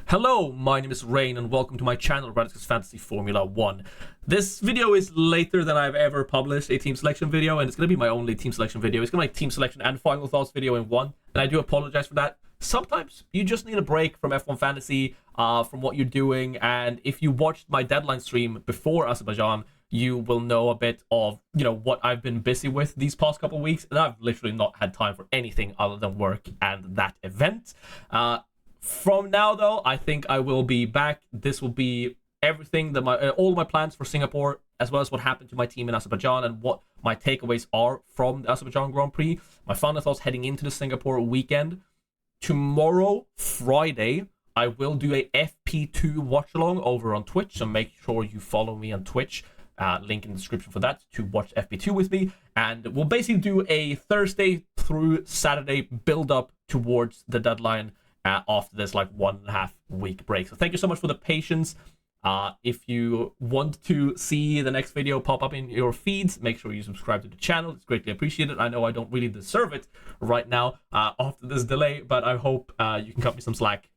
Hello, my name is Rain and welcome to my channel, Radiscus Fantasy Formula 1. This video is later than I've ever published a team selection video, and it's going to be my only team selection video. It's going to be my team selection and final thoughts video in one, and I do apologize for that. Sometimes you just need a break from F1 Fantasy, from what you're doing, and if you watched my deadline stream before Azerbaijan, you will know a bit of, what I've been busy with these past couple of weeks, and I've literally not had time for anything other than work and that event. From now, though, I think I will be back. This will be everything that all my plans for Singapore, as well as what happened to my team in Azerbaijan and what my takeaways are from the Azerbaijan Grand Prix. My final thoughts heading into the Singapore weekend. Tomorrow, Friday, I will do a FP2 watch along over on Twitch, so make sure you follow me on Twitch. Link in the description for that to watch FP2 with me, and we'll basically do a Thursday through Saturday build up towards the deadline after this 1.5 week break. So thank you so much for the patience. If you want to see the next video pop up in your feeds, make sure you subscribe to the channel. It's greatly appreciated. I know I don't really deserve it right now after this delay, but I hope you can cut me some slack.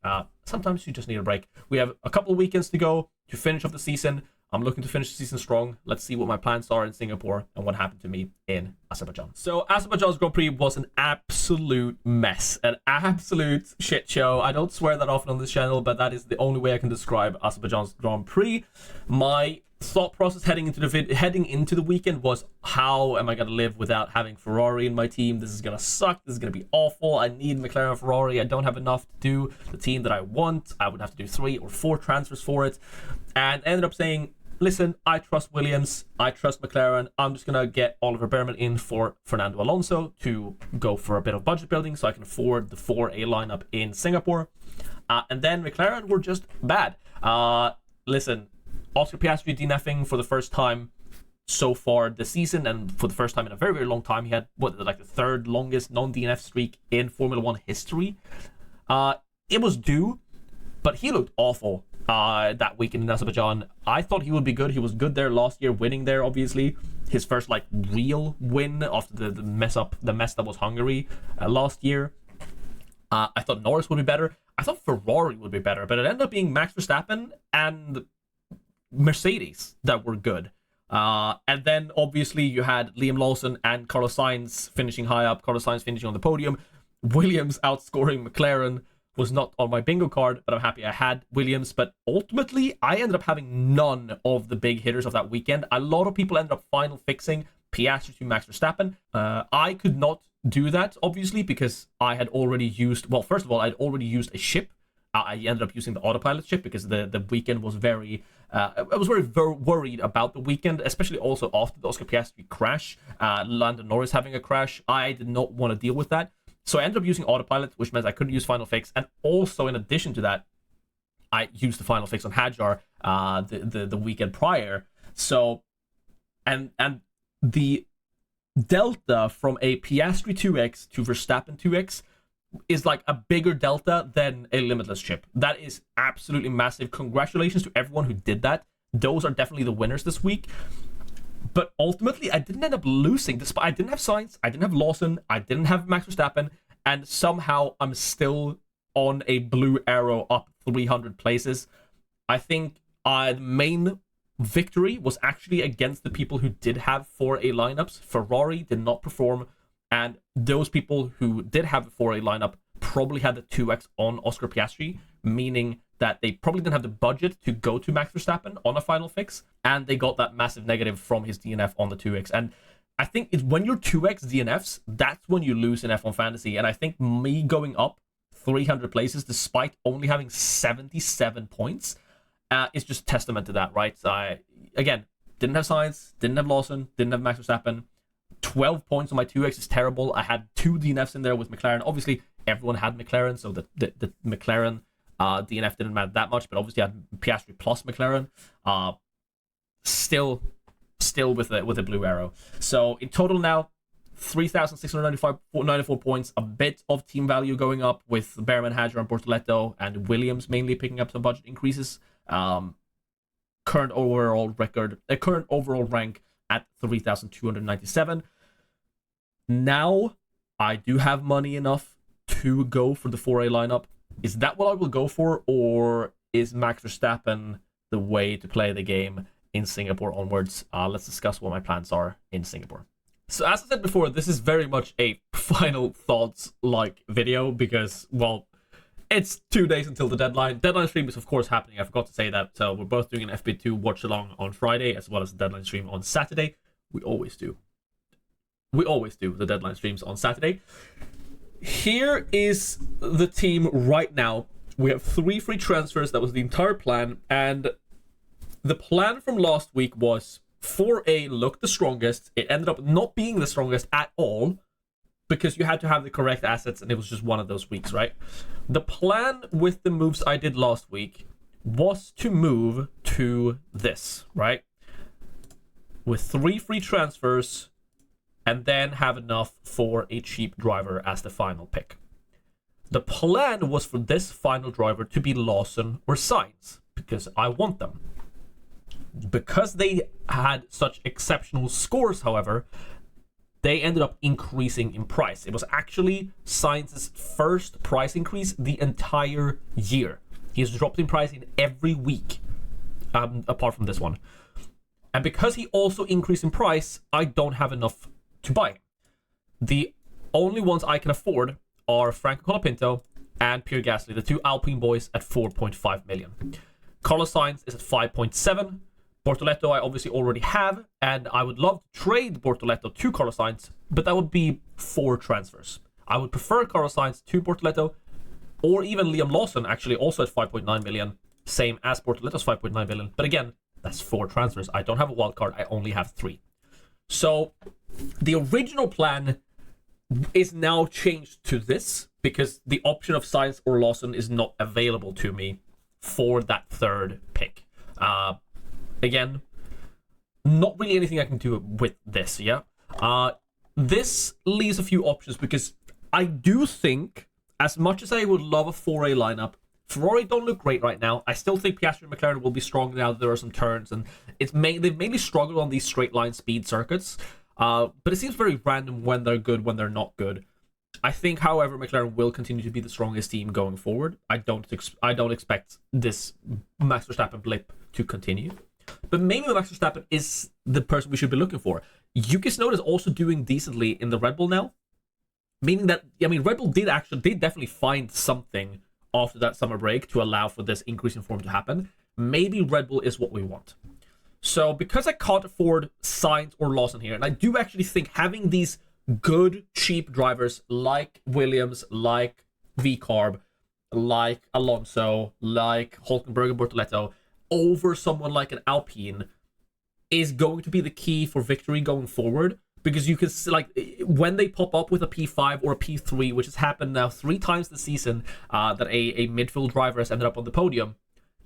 Sometimes you just need a break. We have a couple of weekends to go to finish off the season. I'm looking to finish the season strong. Let's see what my plans are in Singapore and what happened to me in Azerbaijan. So Azerbaijan's Grand Prix was an absolute mess, an absolute shit show. I don't swear that often on this channel, but that is the only way I can describe Azerbaijan's Grand Prix. My thought process heading into the weekend was, how am I going to live without having Ferrari in my team? This is going to suck. This is going to be awful. I need McLaren and Ferrari. I don't have enough to do the team that I want. I would have to do 3 or 4 transfers for it, and ended up saying, listen, I trust Williams, I trust McLaren. I'm just going to get Oliver Behrman in for Fernando Alonso to go for a bit of budget building so I can afford the 4A lineup in Singapore. And then McLaren were just bad. Listen, Oscar Piastri DNFing for the first time so far this season, and for the first time in a very, very long time. He had, the third longest non-DNF streak in Formula 1 history. It was due, but he looked awful that weekend in Azerbaijan. I thought he would be good. He was good there last year, winning there, obviously. His first real win after the mess that was Hungary last year. I thought Norris would be better. I thought Ferrari would be better, but it ended up being Max Verstappen and Mercedes that were good. And then obviously you had Liam Lawson and Carlos Sainz finishing high up, Carlos Sainz finishing on the podium. Williams outscoring McLaren was not on my bingo card, but I'm happy I had Williams. But ultimately, I ended up having none of the big hitters of that weekend. A lot of people ended up final fixing Piastri to Max Verstappen. I could not do that, obviously, because I had already used, well, first of all, I'd already used a ship. I ended up using the autopilot ship because the weekend was very, I was very worried about the weekend, especially also after the Oscar Piastri crash, Lando Norris having a crash. I did not want to deal with that. So I ended up using autopilot, which meant I couldn't use final fix. And also, in addition to that, I used the final fix on Hadjar the weekend prior. So, and the delta from a Piastri 2X to Verstappen 2X is a bigger delta than a limitless chip. That is absolutely massive. Congratulations to everyone who did that. Those are definitely the winners this week. But ultimately, I didn't end up losing. Despite I didn't have Sainz, I didn't have Lawson, I didn't have Max Verstappen, and somehow I'm still on a blue arrow up 300 places. I think the main victory was actually against the people who did have 4A lineups. Ferrari did not perform, and those people who did have a 4A lineup probably had the 2X on Oscar Piastri, meaning that they probably didn't have the budget to go to Max Verstappen on a final fix, and they got that massive negative from his DNF on the 2X. And I think it's when you're 2X DNFs, that's when you lose in F1 Fantasy. And I think me going up 300 places despite only having 77 points is just testament to that, right? Again, didn't have Sainz, didn't have Lawson, didn't have Max Verstappen. 12 points on my 2X is terrible. I had 2 DNFs in there with McLaren. Obviously, everyone had McLaren, so the McLaren DNF didn't matter that much, but obviously I had Piastri plus McLaren. Still with a blue arrow. So in total now, 3,694 points, a bit of team value going up with Behrman, Hadjar, and Bortoleto, and Williams mainly picking up some budget increases. Current overall rank at 3,297. Now I do have money enough to go for the 4A lineup. Is that what I will go for, or is Max Verstappen the way to play the game in Singapore onwards? Let's discuss what my plans are in Singapore. So as I said before, this is very much a final thoughts like video because, well, it's 2 days until the deadline. Deadline stream is of course happening. I forgot to say that. So we're both doing an FP2 watch along on Friday as well as the deadline stream on Saturday. We always do the deadline streams on Saturday. Here is the team right now. We have 3 free transfers. That was the entire plan. And the plan from last week was 4A looked the strongest. It ended up not being the strongest at all because you had to have the correct assets and it was just one of those weeks, right? The plan with the moves I did last week was to move to this, right? With 3 free transfers and then have enough for a cheap driver as the final pick. The plan was for this final driver to be Lawson or Sainz because I want them. Because they had such exceptional scores, however, they ended up increasing in price. It was actually Sainz's first price increase the entire year. He has dropped in price in every week, apart from this one. And because he also increased in price, I don't have enough to buy him. The only ones I can afford are Franco Colapinto and Pierre Gasly, the 2 Alpine boys at 4.5 million. Carlos Sainz is at 5.7. Bortoleto I obviously already have, and I would love to trade Bortoleto to Carlos Sainz, but that would be 4 transfers. I would prefer Carlos Sainz to Bortoleto, or even Liam Lawson, actually also at 5.9 million, same as Bortoleto's 5.9 million, but again, that's 4 transfers. I don't have a wild card, I only have 3. So the original plan is now changed to this because the option of Sainz or Lawson is not available to me for that 3rd pick. Again, not really anything I can do with this, yeah? This leaves a few options because I do think, as much as I would love a 4A lineup, Ferrari don't look great right now. I still think Piastri and McLaren will be strong now that there are some turns, and they've mainly struggled on these straight line speed circuits. But it seems very random when they're good, when they're not good. I think, however, McLaren will continue to be the strongest team going forward. I don't expect this Max Verstappen blip to continue. But maybe Max Verstappen is the person we should be looking for. Yuki Tsunoda is also doing decently in the Red Bull now. Meaning that, I mean, Red Bull did definitely find something after that summer break to allow for this increase in form to happen. Maybe Red Bull is what we want. So because I can't afford Sainz or Lawson here, and I do actually think having these good, cheap drivers like Williams, like V-Carb, like Alonso, like Hulkenberg and Bortoleto, over someone like an Alpine is going to be the key for victory going forward, because you can see, like, when they pop up with a P5 or a P3, which has happened now 3 times this season, that a midfield driver has ended up on the podium.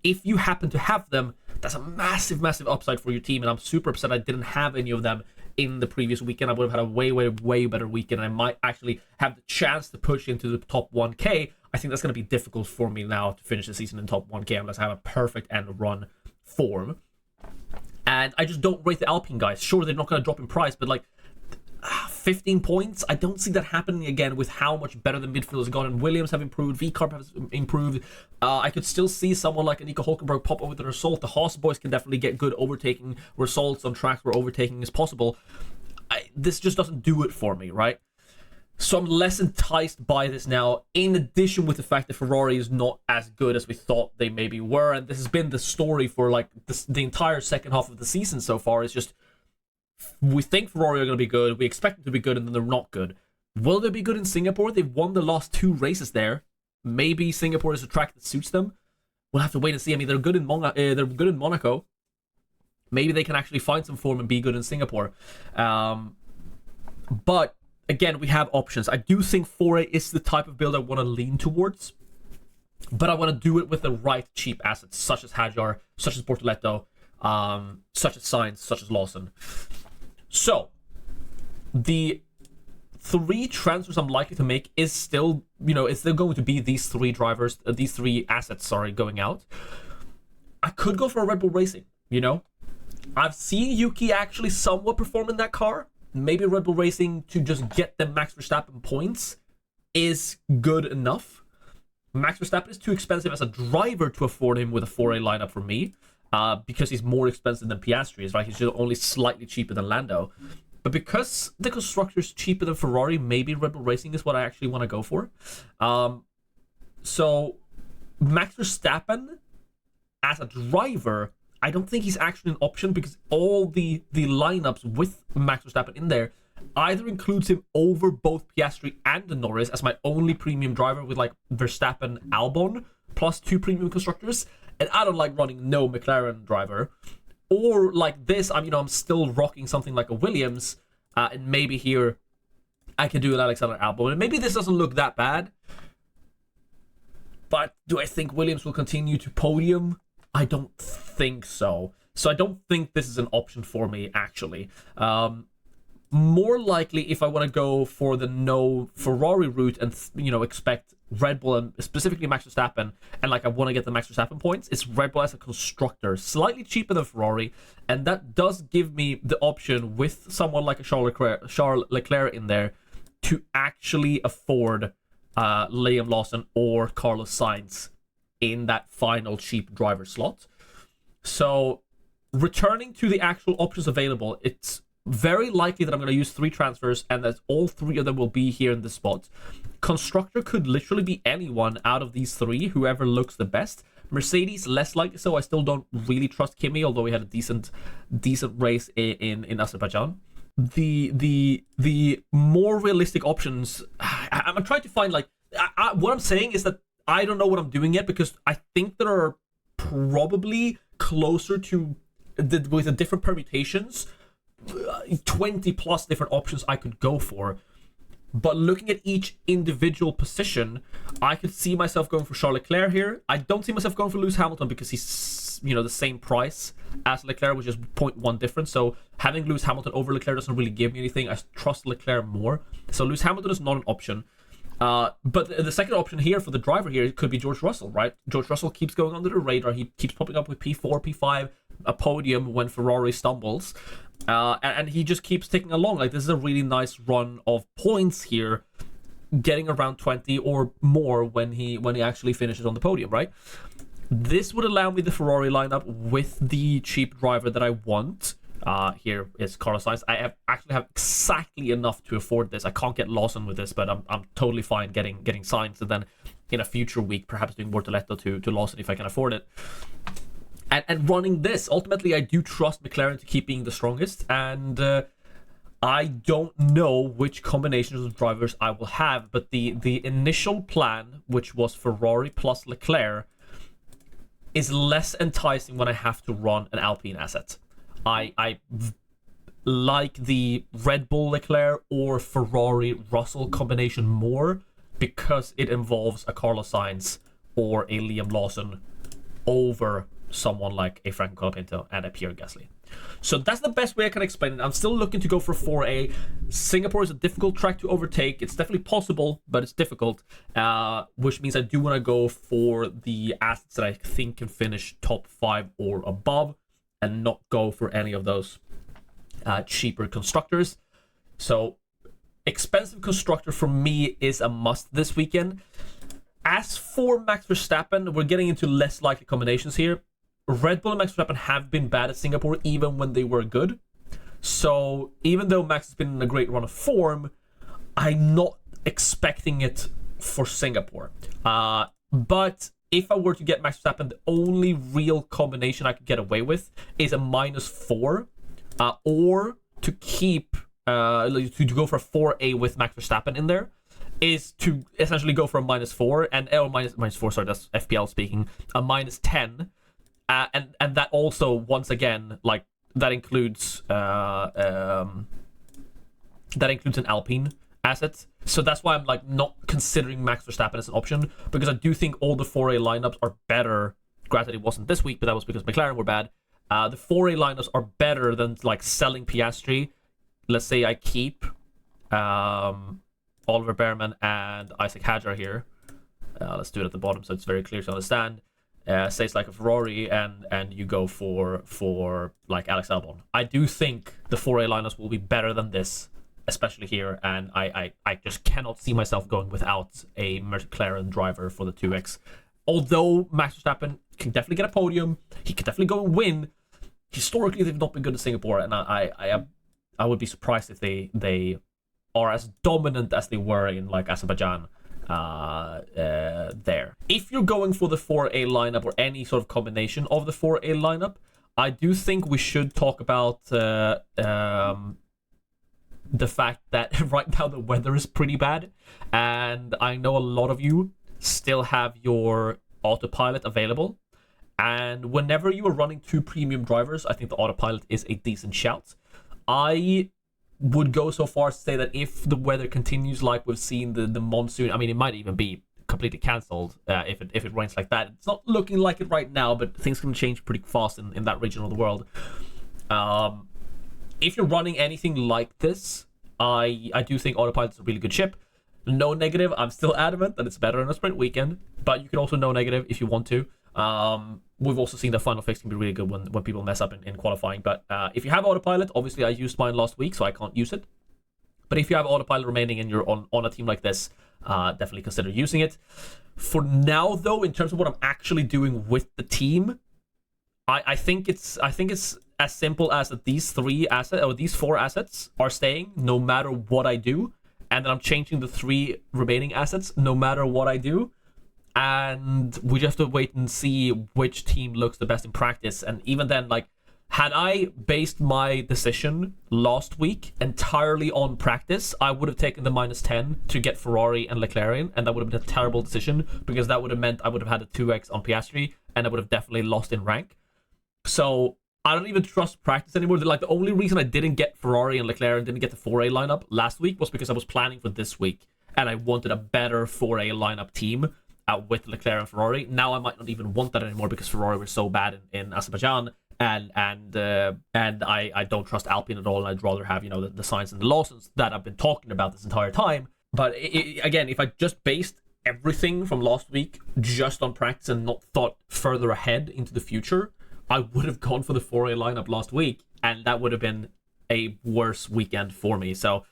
If you happen to have them, that's a massive, massive upside for your team, and I'm super upset I didn't have any of them in the previous weekend. I would have had a way, way, way better weekend. I might actually have the chance to push into the top 1K. I think that's going to be difficult for me now to finish the season in top 1K unless I have a perfect end run form. And I just don't rate the Alpine guys. Sure, they're not going to drop in price, but like 15 points, I don't see that happening again with how much better the midfield has gotten. Williams have improved, V-Carb has improved. I could still see someone like Nico Hulkenberg pop up with a result. The Haas boys can definitely get good overtaking results on tracks where overtaking is possible. This just doesn't do it for me, right? So I'm less enticed by this now, in addition with the fact that Ferrari is not as good as we thought they maybe were. And this has been the story for like the entire second half of the season so far. It's just, we think Ferrari are going to be good, we expect them to be good, and then they're not good. Will they be good in Singapore? They've won the last 2 races there. Maybe Singapore is a track that suits them. We'll have to wait and see. I mean, they're good in Monaco. Maybe they can actually find some form and be good in Singapore. But again, we have options. I do think 4A is the type of build I want to lean towards, but I want to do it with the right cheap assets, such as Hadjar, such as Bortoleto, such as Sainz, such as Lawson. So, the 3 transfers I'm likely to make is still, it's still going to be these 3 drivers, these 3 assets, going out. I could go for a Red Bull Racing, I've seen Yuki actually somewhat perform in that car. Maybe Red Bull Racing to just get the Max Verstappen points is good enough. Max Verstappen is too expensive as a driver to afford him with a 4A lineup for me, because he's more expensive than Piastri is, right? He's just only slightly cheaper than Lando. But because the constructor is cheaper than Ferrari, maybe Red Bull Racing is what I actually want to go for. So Max Verstappen as a driver, I don't think he's actually an option, because all the lineups with Max Verstappen in there either includes him over both Piastri and Norris as my only premium driver, with like Verstappen, Albon plus 2 premium constructors, and I don't like running no McLaren driver. Or like this, I'm still rocking something like a Williams, and maybe here I can do an Alexander Albon, and maybe this doesn't look that bad. But do I think Williams will continue to podium? I don't think so. So I don't think this is an option for me, actually. More likely, if I want to go for the no Ferrari route and, expect Red Bull and specifically Max Verstappen, and like I want to get the Max Verstappen points, it's Red Bull as a constructor, slightly cheaper than Ferrari, and that does give me the option with someone like a Charles Leclerc in there to actually afford Liam Lawson or Carlos Sainz in that final cheap driver slot. So returning to the actual options available, it's very likely that I'm going to use 3 transfers, and that all 3 of them will be here in this spot. Constructor could literally be anyone out of these 3, whoever looks the best. Mercedes, less likely so. I still don't really trust Kimi, although he had a decent race in Azerbaijan. The more realistic options, I'm trying to find, like, what I'm saying is that I don't know what I'm doing yet, because I think there are probably closer to, with the different permutations, 20 plus different options I could go for. But looking at each individual position, I could see myself going for Charles Leclerc here. I don't see myself going for Lewis Hamilton, because he's, the same price as Leclerc, which is 0.1 difference. So having Lewis Hamilton over Leclerc doesn't really give me anything. I trust Leclerc more. So Lewis Hamilton is not an option. But the second option here for the driver here could be George Russell, right? George Russell keeps going under the radar. He keeps popping up with P4, P5, a podium when Ferrari stumbles. And he just keeps ticking along. Like, this is a really nice run of points here, getting around 20 or more when he actually finishes on the podium, right? This would allow me the Ferrari lineup with the cheap driver that I want. Here is Carlos Sainz. I actually have exactly enough to afford this. I can't get Lawson with this, but I'm totally fine getting Sainz, and then in a future week perhaps doing Bortoletto to Lawson if I can afford it. And running this, ultimately, I do trust McLaren to keep being the strongest, and I don't know which combinations of drivers I will have, but the initial plan, which was Ferrari plus Leclerc, is less enticing when I have to run an Alpine asset. I like the Red Bull Leclerc or Ferrari Russell combination more, because it involves a Carlos Sainz or a Liam Lawson over someone like a Franco Colapinto and a Pierre Gasly. So that's the best way I can explain it. I'm still looking to go for 4A. Singapore is a difficult track to overtake. It's definitely possible, but it's difficult, which means I do want to go for the assets that I think can finish top 5 or above, and not go for any of those cheaper constructors. So expensive constructor for me is a must this weekend. As for Max Verstappen, we're getting into less likely combinations here. Red Bull and Max Verstappen have been bad at Singapore even when they were good. So even though Max has been in a great run of form, I'm not expecting it for Singapore. But if I were to get Max Verstappen, the only real combination I could get away with is a -4, or to keep to go for a 4A with Max Verstappen in there, is to essentially go for a -4 and -4. Sorry, that's FPL speaking. A -10, and that also, once again, like, that includes an Alpine asset. So that's why I'm like not considering Max Verstappen as an option, because I do think all the 4A lineups are better. Granted, it wasn't this week, but that was because McLaren were bad. The 4A lineups are better than like selling Piastri. Let's say I keep Oliver Behrman and Isaac Hadjar here. Let's do it at the bottom so it's very clear to understand. Say it's like a Ferrari, and you go for like Alex Albon. I do think the 4A lineups will be better than this especially here, and I just cannot see myself going without a McLaren driver for the 2X. Although Max Verstappen can definitely get a podium, he can definitely go and win. Historically, they've not been good in Singapore, and I would be surprised if they are as dominant as they were in like Azerbaijan there. If you're going for the 4A lineup or any sort of combination of the 4A lineup, I do think we should talk about the fact that right now the weather is pretty bad, and I know a lot of you still have your autopilot available, and whenever you are running 2 premium drivers, I think the autopilot is a decent shout. I would go so far as to say that if the weather continues like we've seen the monsoon, I mean, it might even be completely cancelled if it rains like that. It's not looking like it right now, but things can change pretty fast in that region of the world. If you're running anything like this, I do think autopilot is a really good ship. No negative, I'm still adamant that it's better on a sprint weekend, but you can also no negative if you want to. We've also seen the final fix can be really good when people mess up in qualifying, but if you have autopilot, obviously I used mine last week, so I can't use it. But if you have autopilot remaining and you're on a team like this, definitely consider using it. For now, though, in terms of what I'm actually doing with the team, I think it's as simple as that these 4 assets are staying no matter what I do, and then I'm changing the 3 remaining assets no matter what I do. And we just have to wait and see which team looks the best in practice. And even then, like, had I based my decision last week entirely on practice, I would have taken the -10 to get Ferrari and Leclerc, and that would have been a terrible decision, because that would have meant I would have had a 2x on Piastri, and I would have definitely lost in rank. So I don't even trust practice anymore. Like, the only reason I didn't get Ferrari and Leclerc and didn't get the 4A lineup last week was because I was planning for this week, and I wanted a better 4A lineup team with Leclerc and Ferrari. Now I might not even want that anymore because Ferrari was so bad in Azerbaijan, and I don't trust Alpine at all, and I'd rather have, you know, the Sainz and the Lawsons that I've been talking about this entire time. But again, if I just based everything from last week just on practice and not thought further ahead into the future, I would have gone for the 4A lineup last week, and that would have been a worse weekend for me. So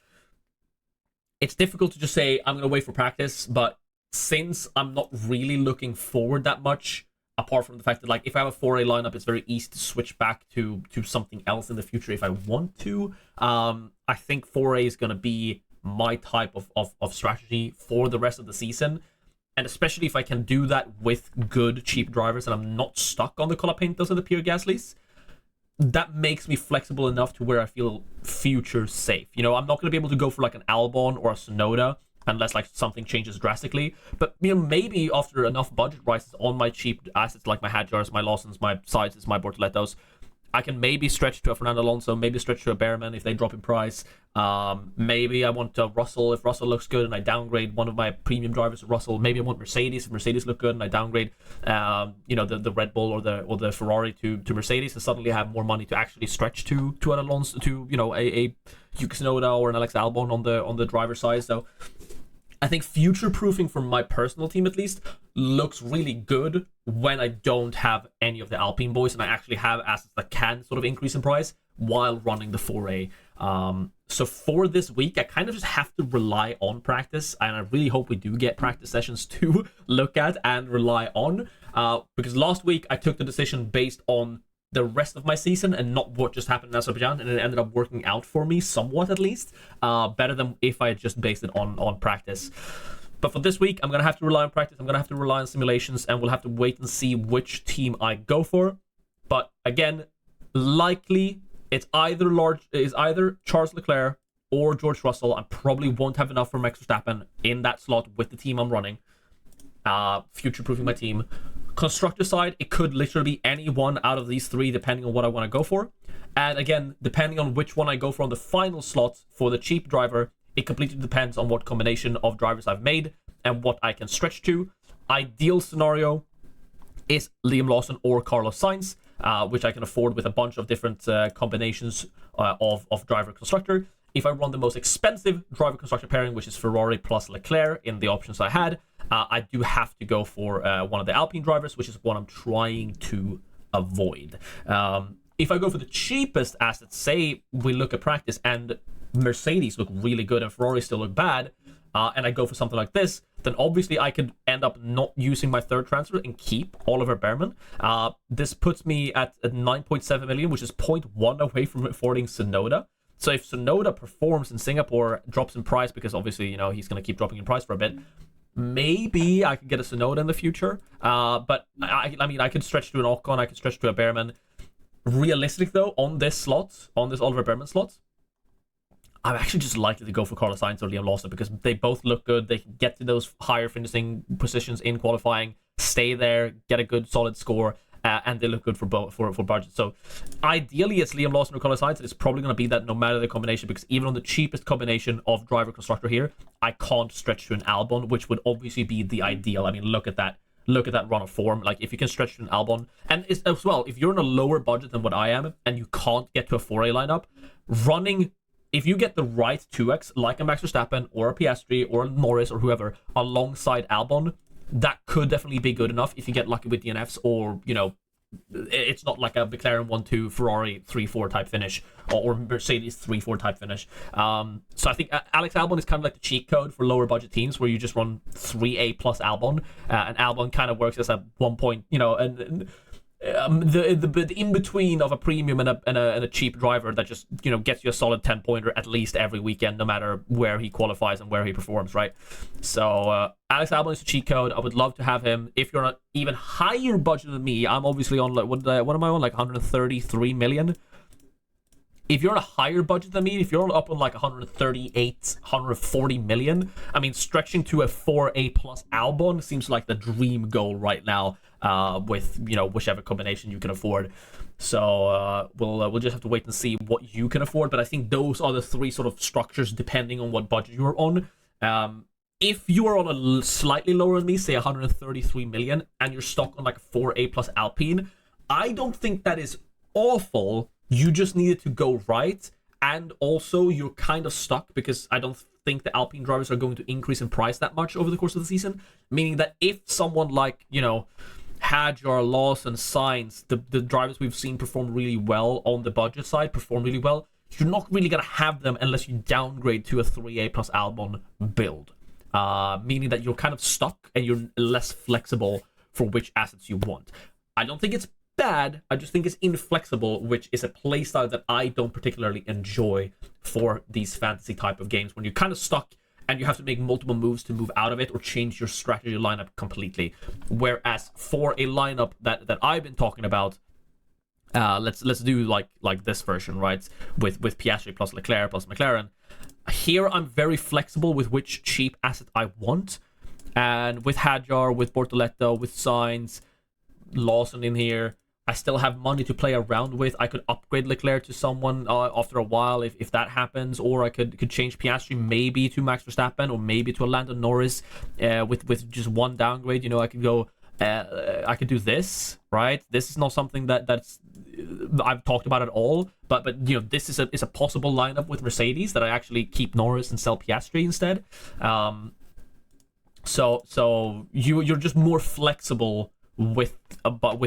it's difficult to just say I'm going to wait for practice, but since I'm not really looking forward that much, apart from the fact that, like, if I have a 4A lineup, it's very easy to switch back to something else in the future if I want to. I think 4A is going to be my type of strategy for the rest of the season. And especially if I can do that with good, cheap drivers and I'm not stuck on the Colapintos and the Pierre Gaslys, that makes me flexible enough to where I feel future safe. You know, I'm not going to be able to go for like an Albon or a Sonoda unless like something changes drastically. But, you know, maybe after enough budget rises on my cheap assets like my Hadjars, my Lawsons, my Sizes, my Bortolettos, I can maybe stretch to a Fernando Alonso, maybe stretch to a Behrman if they drop in price. Maybe I want Russell if Russell looks good and I downgrade one of my premium drivers to Russell. Maybe I want Mercedes if Mercedes look good and I downgrade, you know, the Red Bull or the Ferrari to Mercedes, and suddenly have more money to actually stretch to an Alonso, to, you know, a Yuki Tsunoda or an Alex Albon on the driver side. So I think future-proofing for my personal team, at least, looks really good when I don't have any of the Alpine boys and I actually have assets that can sort of increase in price while running the 4A. So for this week, I kind of just have to rely on practice, and I really hope we do get practice sessions to look at and rely on, because last week I took the decision based on the rest of my season and not what just happened in Azerbaijan, and it ended up working out for me somewhat, at least, better than if I had just based it on practice. But for this week, I'm going to have to rely on practice, I'm going to have to rely on simulations, and we'll have to wait and see which team I go for. But again, likely it's either Charles Leclerc or George Russell. I probably won't have enough for Max Verstappen in that slot with the team I'm running. Future-proofing my team. Constructor side, it could literally be any one out of these 3 depending on what I want to go for. And again, depending on which one I go for on the final slot for the cheap driver, it completely depends on what combination of drivers I've made and what I can stretch to. Ideal scenario is Liam Lawson or Carlos Sainz, which I can afford with a bunch of different combinations of driver constructor. If I run the most expensive driver constructor pairing, which is Ferrari plus Leclerc in the options I had, I do have to go for one of the Alpine drivers, which is what I'm trying to avoid. If I go for the cheapest assets, say we look at practice, and Mercedes look really good and Ferrari still look bad, and I go for something like this, then obviously I could end up not using my third transfer and keep Oliver Behrman. This puts me at 9.7 million, which is 0.1 away from affording Tsunoda. So if Tsunoda performs in Singapore, drops in price, because obviously, you know, he's going to keep dropping in price for a bit, maybe I could get a Tsunoda in the future. But I mean, I could stretch to an Ocon, I could stretch to a Behrman. Realistic though, on this slot, on this Oliver Behrman slot, I'm actually just likely to go for Carlos Sainz or Liam Lawson, because they both look good. They can get to those higher finishing positions in qualifying, stay there, get a good solid score, and they look good for both for budget. So ideally, it's Liam Lawson or Carlos Sainz. It's probably going to be that no matter the combination, because even on the cheapest combination of driver constructor here, I can't stretch to an Albon, which would obviously be the ideal. I mean, look at that. Look at that run of form. Like, if you can stretch to an Albon, and as well, if you're in a lower budget than what I am, and you can't get to a 4A lineup, running, if you get the right 2X, like a Max Verstappen or a Piastri or a Norris or whoever, alongside Albon, that could definitely be good enough if you get lucky with DNFs, or, you know, it's not like a McLaren 1-2, Ferrari 3-4 type finish, or Mercedes 3-4 type finish. So I think Alex Albon is kind of like the cheat code for lower budget teams, where you just run 3A plus Albon, and Albon kind of works as a 1 point, you know, and the in between of a premium and a cheap driver that just, you know, gets you a solid 10-pointer at least every weekend, no matter where he qualifies and where he performs, right? So Alex Albon is a cheat code. I would love to have him. If you're on an even higher budget than me, I'm obviously on, like, what am I on, like 133 million. If you're on a higher budget than me, if you're up on like 138, 140 million, I mean, stretching to a 4A plus Albon seems like the dream goal right now, with, you know, whichever combination you can afford. So we'll just have to wait and see what you can afford. But I think those are the three sort of structures depending on what budget you're on. If you are on a slightly lower than me, say 133 million, and you're stuck on like a 4A plus Alpine, I don't think that is awful. You just need it to go right, and also you're kind of stuck, because I don't think the Alpine drivers are going to increase in price that much over the course of the season, meaning that if someone like, you know, Hadjar, Lawson, Sainz, the drivers we've seen perform really well on the budget side, perform really well, you're not really going to have them unless you downgrade to a 3A plus Albon build, meaning that you're kind of stuck and you're less flexible for which assets you want. I don't think it's bad, I just think it's inflexible, which is a playstyle that I don't particularly enjoy for these fantasy type of games, when you're kind of stuck and you have to make multiple moves to move out of it or change your strategy lineup completely. Whereas for a lineup that I've been talking about, let's do like this version, right, with Piastri plus Leclerc plus McLaren. Here I'm very flexible with which cheap asset I want, and with Hadjar, with Bortoleto, with Sainz, Lawson in here, I still have money to play around with. I could upgrade Leclerc to someone after a while if that happens, or I could change Piastri maybe to Max Verstappen, or maybe to a Lando Norris with just one downgrade. You know, I could go. I could do this, right? This is not something that's I've talked about at all, but you know, this is a possible lineup with Mercedes, that I actually keep Norris and sell Piastri instead. So you're just more flexible with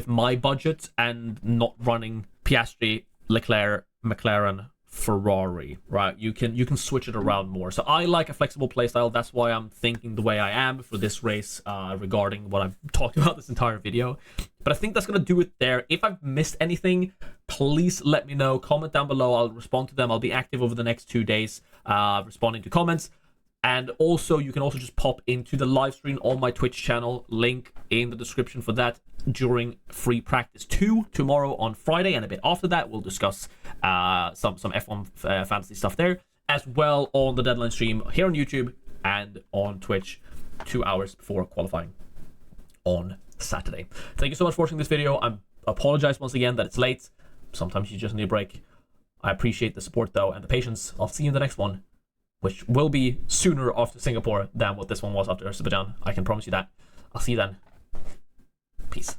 my budget, and not running Piastri, Leclerc, McLaren, Ferrari, right? You can switch it around more. So I like a flexible playstyle. That's why I'm thinking the way I am for this race, regarding what I've talked about this entire video. But I think that's gonna do it there. If I've missed anything, please let me know. Comment down below. I'll respond to them. I'll be active over the next 2 days, responding to comments. And also, you can also just pop into the live stream on my Twitch channel, link in the description for that, during Free Practice 2 tomorrow on Friday, and a bit after that we'll discuss some F1 fantasy stuff there, as well on the deadline stream here on YouTube and on Twitch 2 hours before qualifying on Saturday. Thank you so much for watching this video. I apologize once again that it's late. Sometimes you just need a break. I appreciate the support though, and the patience. I'll see you in the next one, which will be sooner after Singapore than what this one was after Azerbaijan. I can promise you that. I'll see you then. Peace.